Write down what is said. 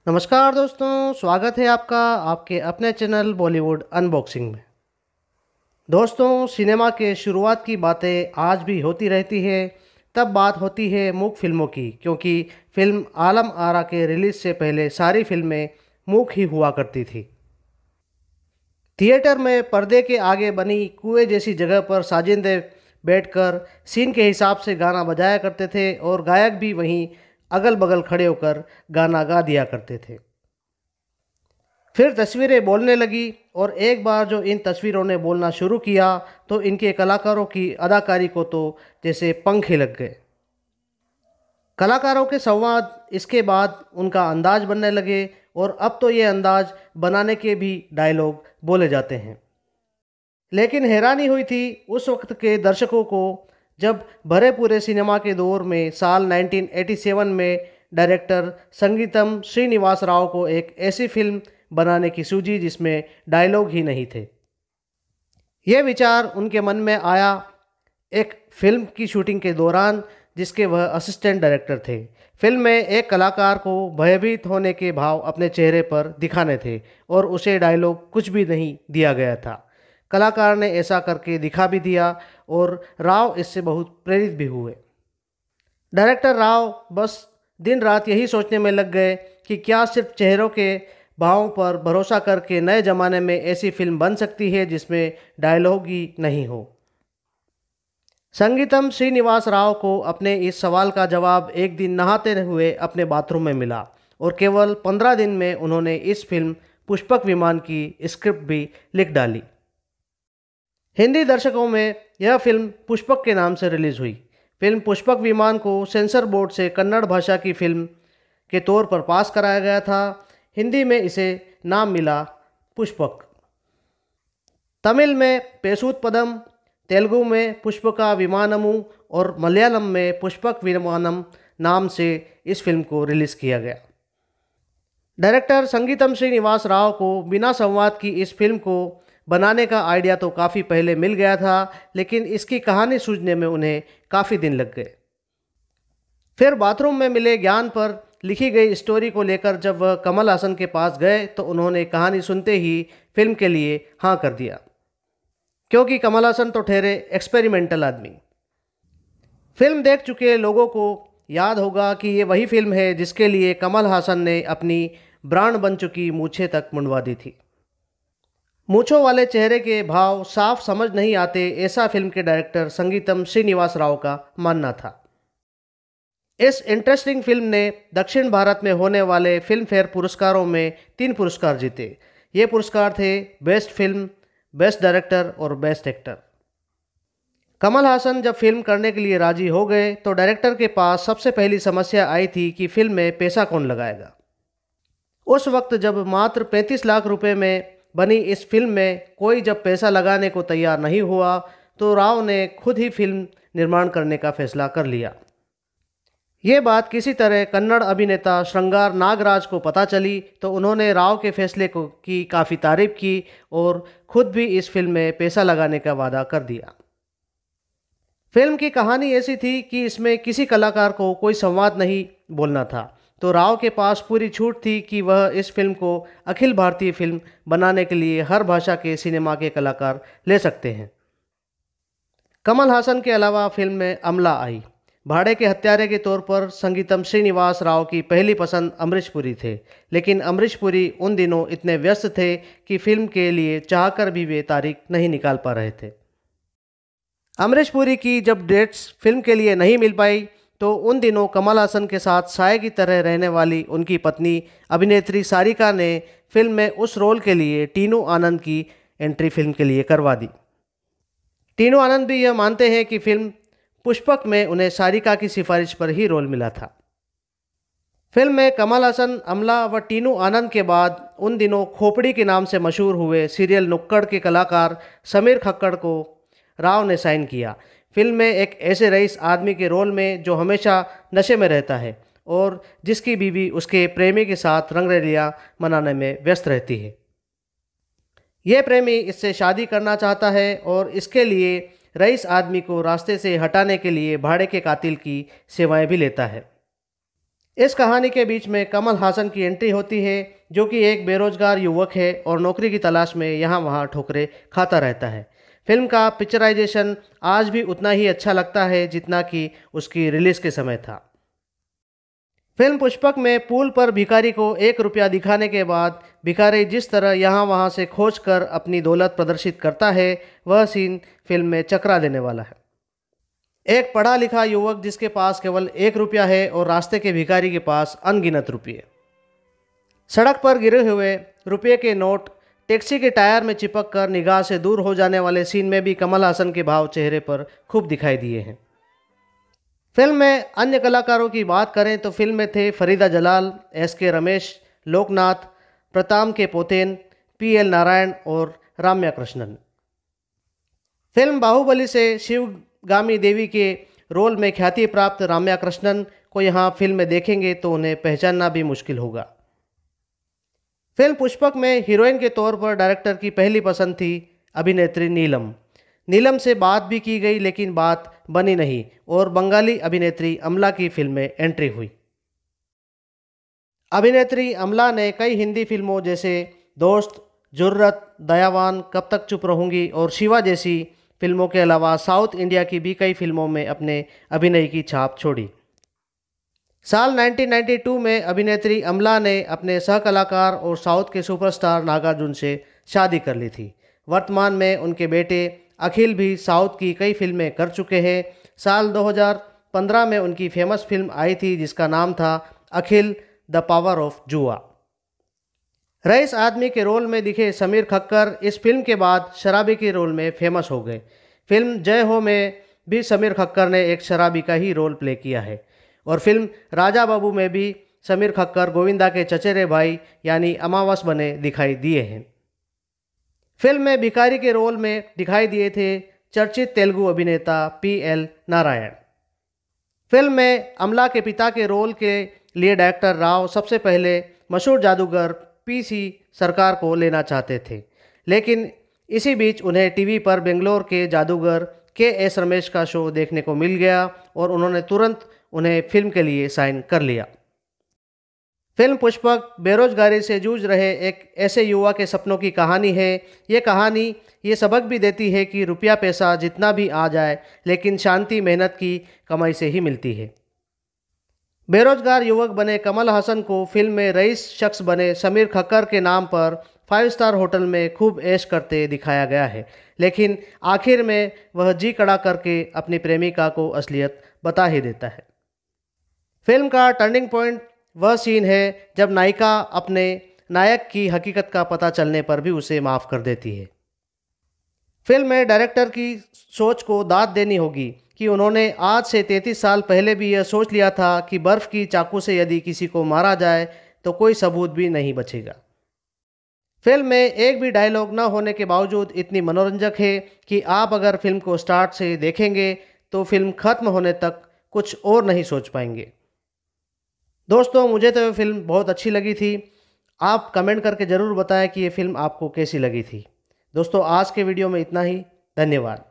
नमस्कार दोस्तों, स्वागत है आपका आपके अपने चैनल बॉलीवुड अनबॉक्सिंग में। दोस्तों, सिनेमा के शुरुआत की बातें आज भी होती रहती है। तब बात होती है मूक फिल्मों की, क्योंकि फिल्म आलम आरा के रिलीज़ से पहले सारी फिल्में मूक ही हुआ करती थी। थिएटर में पर्दे के आगे बनी कुएं जैसी जगह पर साजिंदे बैठकर सीन के हिसाब से गाना बजाया करते थे और गायक भी वहीं अगल बगल खड़े होकर गाना गा दिया करते थे। फिर तस्वीरें बोलने लगी और एक बार जो इन तस्वीरों ने बोलना शुरू किया तो इनके कलाकारों की अदाकारी को तो जैसे पंख ही लग गए। कलाकारों के संवाद, इसके बाद उनका अंदाज बनने लगे और अब तो ये अंदाज बनाने के भी डायलॉग बोले जाते हैं। लेकिन हैरानी हुई थी उस वक्त के दर्शकों को जब भरे पूरे सिनेमा के दौर में साल 1987 में डायरेक्टर संगीतम श्रीनिवास राव को एक ऐसी फिल्म बनाने की सूझी जिसमें डायलॉग ही नहीं थे। ये विचार उनके मन में आया एक फिल्म की शूटिंग के दौरान, जिसके वह असिस्टेंट डायरेक्टर थे। फिल्म में एक कलाकार को भयभीत होने के भाव अपने चेहरे पर दिखाने थे और उसे डायलॉग कुछ भी नहीं दिया गया था। कलाकार ने ऐसा करके दिखा भी दिया और राव इससे बहुत प्रेरित भी हुए। डायरेक्टर राव बस दिन रात यही सोचने में लग गए कि क्या सिर्फ चेहरों के भावों पर भरोसा करके नए ज़माने में ऐसी फिल्म बन सकती है जिसमें डायलॉग ही नहीं हो। संगीतम श्रीनिवास राव को अपने इस सवाल का जवाब एक दिन नहाते हुए अपने बाथरूम में मिला और केवल 15 दिन में उन्होंने इस फिल्म पुष्पक विमान की स्क्रिप्ट भी लिख डाली। हिंदी दर्शकों में यह फिल्म पुष्पक के नाम से रिलीज़ हुई। फिल्म पुष्पक विमान को सेंसर बोर्ड से कन्नड़ भाषा की फिल्म के तौर पर पास कराया गया था। हिंदी में इसे नाम मिला पुष्पक। तमिल में पेसूत-पदम, तेलुगु में पुष्पका विमानमु और मलयालम में पुष्पक विमानम नाम से इस फिल्म को रिलीज़ किया गया। डायरेक्टर संगीतम श्रीनिवास राव को बिना संवाद की इस फिल्म को बनाने का आइडिया तो काफ़ी पहले मिल गया था, लेकिन इसकी कहानी सूझने में उन्हें काफ़ी दिन लग गए। फिर बाथरूम में मिले ज्ञान पर लिखी गई स्टोरी को लेकर जब वह कमल हासन के पास गए तो उन्होंने कहानी सुनते ही फिल्म के लिए हाँ कर दिया, क्योंकि कमल हासन तो ठहरे एक्सपेरिमेंटल आदमी। फिल्म देख चुके लोगों को याद होगा कि ये वही फिल्म है जिसके लिए कमल हासन ने अपनी ब्रांड बन चुकी मूछें तक मुंडवा दी थी। मूछों वाले चेहरे के भाव साफ समझ नहीं आते, ऐसा फिल्म के डायरेक्टर संगीतम श्रीनिवास राव का मानना था। इस इंटरेस्टिंग फिल्म ने दक्षिण भारत में होने वाले फिल्म फेयर पुरस्कारों में 3 पुरस्कार जीते। ये पुरस्कार थे बेस्ट फिल्म, बेस्ट डायरेक्टर और बेस्ट एक्टर। कमल हासन जब फिल्म करने के लिए राजी हो गए तो डायरेक्टर के पास सबसे पहली समस्या आई थी कि फिल्म में पैसा कौन लगाएगा। उस वक्त जब मात्र 35 लाख रुपए में बनी इस फिल्म में कोई जब पैसा लगाने को तैयार नहीं हुआ तो राव ने खुद ही फिल्म निर्माण करने का फैसला कर लिया। ये बात किसी तरह कन्नड़ अभिनेता श्रृंगार नागराज को पता चली तो उन्होंने राव के फैसले की काफ़ी तारीफ की और खुद भी इस फिल्म में पैसा लगाने का वादा कर दिया। फिल्म की कहानी ऐसी थी कि इसमें किसी कलाकार को कोई संवाद नहीं बोलना था, तो राव के पास पूरी छूट थी कि वह इस फिल्म को अखिल भारतीय फिल्म बनाने के लिए हर भाषा के सिनेमा के कलाकार ले सकते हैं। कमल हासन के अलावा फिल्म में अमला आई। भाड़े के हत्यारे के तौर पर संगीतम श्रीनिवास राव की पहली पसंद अमरीश पुरी थे, लेकिन अमरीश पुरी उन दिनों इतने व्यस्त थे कि फिल्म के लिए चाहकर भी वे तारीख नहीं निकाल पा रहे थे। अमरीश पुरी की जब डेट्स फिल्म के लिए नहीं मिल पाई तो उन दिनों कमल हासन के साथ साये की तरह रहने वाली उनकी पत्नी अभिनेत्री सारिका ने फिल्म में उस रोल के लिए टीनू आनंद की एंट्री फिल्म के लिए करवा दी। टीनू आनंद भी यह मानते हैं कि फिल्म पुष्पक में उन्हें सारिका की सिफारिश पर ही रोल मिला था। फिल्म में कमल हासन, अमला व टीनू आनंद के बाद उन दिनों खोपड़ी के नाम से मशहूर हुए सीरियल नुक्कड़ के कलाकार समीर खक्कड़ को राव ने साइन किया। फिल्म में एक ऐसे रईस आदमी के रोल में जो हमेशा नशे में रहता है और जिसकी बीवी उसके प्रेमी के साथ रंगरलियां मनाने में व्यस्त रहती है। यह प्रेमी इससे शादी करना चाहता है और इसके लिए रईस आदमी को रास्ते से हटाने के लिए भाड़े के कातिल की सेवाएं भी लेता है। इस कहानी के बीच में कमल हासन की एंट्री होती है, जो कि एक बेरोजगार युवक है और नौकरी की तलाश में यहाँ वहाँ ठोकरें खाता रहता है। फिल्म का पिक्चराइजेशन आज भी उतना ही अच्छा लगता है जितना कि उसकी रिलीज़ के समय था। फिल्म पुष्पक में पुल पर भिखारी को 1 रुपया दिखाने के बाद भिखारी जिस तरह यहाँ वहाँ से खोज कर अपनी दौलत प्रदर्शित करता है, वह सीन फिल्म में चकरा देने वाला है। एक पढ़ा लिखा युवक जिसके पास केवल 1 रुपया है और रास्ते के भिखारी के पास अनगिनत रुपये। सड़क पर गिरे हुए रुपये के नोट टैक्सी के टायर में चिपक कर निगाह से दूर हो जाने वाले सीन में भी कमल हासन के भाव चेहरे पर खूब दिखाई दिए हैं। फिल्म में अन्य कलाकारों की बात करें तो फिल्म में थे फरीदा जलाल, SK रमेश, लोकनाथ, प्रताम के पोतेन, PL नारायण और राम्या कृष्णन। फिल्म बाहुबली से शिवगामी देवी के रोल में ख्याति प्राप्त राम्या कृष्णन को यहाँ फिल्म में देखेंगे तो उन्हें पहचानना भी मुश्किल होगा। फिल्म पुष्पक में हीरोइन के तौर पर डायरेक्टर की पहली पसंद थी अभिनेत्री नीलम। नीलम से बात भी की गई लेकिन बात बनी नहीं और बंगाली अभिनेत्री अमला की फिल्म में एंट्री हुई। अभिनेत्री अमला ने कई हिंदी फिल्मों जैसे दोस्त, जुर्रत, दयावान, कब तक चुप रहूंगी और शिवा जैसी फिल्मों के अलावा साउथ इंडिया की भी कई फिल्मों में अपने अभिनय की छाप छोड़ी। साल 1992 में अभिनेत्री अमला ने अपने सहकलाकार और साउथ के सुपरस्टार नागार्जुन से शादी कर ली थी। वर्तमान में उनके बेटे अखिल भी साउथ की कई फिल्में कर चुके हैं। साल 2015 में उनकी फेमस फिल्म आई थी जिसका नाम था अखिल द पावर ऑफ जुआ। रईस आदमी के रोल में दिखे समीर खक्कर इस फिल्म के बाद शराबी के रोल में फेमस हो गए। फिल्म जय हो में भी समीर खक्कर ने एक शराबी का ही रोल प्ले किया है और फिल्म राजा बाबू में भी समीर खक्कर गोविंदा के चचेरे भाई यानी अमावस बने दिखाई दिए हैं। फिल्म में भिखारी के रोल में दिखाई दिए थे चर्चित तेलुगु अभिनेता PL नारायण। फिल्म में अमला के पिता के रोल के लिए डायरेक्टर राव सबसे पहले मशहूर जादूगर PC सरकार को लेना चाहते थे, लेकिन इसी बीच उन्हें टीवी पर बेंगलोर के जादूगर KS रमेश का शो देखने को मिल गया और उन्होंने तुरंत उन्हें फिल्म के लिए साइन कर लिया। फिल्म पुष्पक बेरोजगारी से जूझ रहे एक ऐसे युवा के सपनों की कहानी है। ये कहानी ये सबक भी देती है कि रुपया पैसा जितना भी आ जाए लेकिन शांति मेहनत की कमाई से ही मिलती है। बेरोजगार युवक बने कमल हासन को फिल्म में रईस शख्स बने समीर खक्कर के नाम पर 5 स्टार होटल में खूब ऐश करते दिखाया गया है, लेकिन आखिर में वह जी कड़ा करके अपनी प्रेमिका को असलियत बता ही देता है। फिल्म का टर्निंग पॉइंट वह सीन है जब नायिका अपने नायक की हकीकत का पता चलने पर भी उसे माफ़ कर देती है। फिल्म में डायरेक्टर की सोच को दाद देनी होगी कि उन्होंने आज से 33 साल पहले भी यह सोच लिया था कि बर्फ़ की चाकू से यदि किसी को मारा जाए तो कोई सबूत भी नहीं बचेगा। फिल्म में एक भी डायलॉग न होने के बावजूद इतनी मनोरंजक है कि आप अगर फिल्म को स्टार्ट से देखेंगे तो फिल्म ख़त्म होने तक कुछ और नहीं सोच पाएंगे। दोस्तों, मुझे तो ये फिल्म बहुत अच्छी लगी थी। आप कमेंट करके ज़रूर बताएं कि ये फ़िल्म आपको कैसी लगी थी। दोस्तों, आज के वीडियो में इतना ही। धन्यवाद।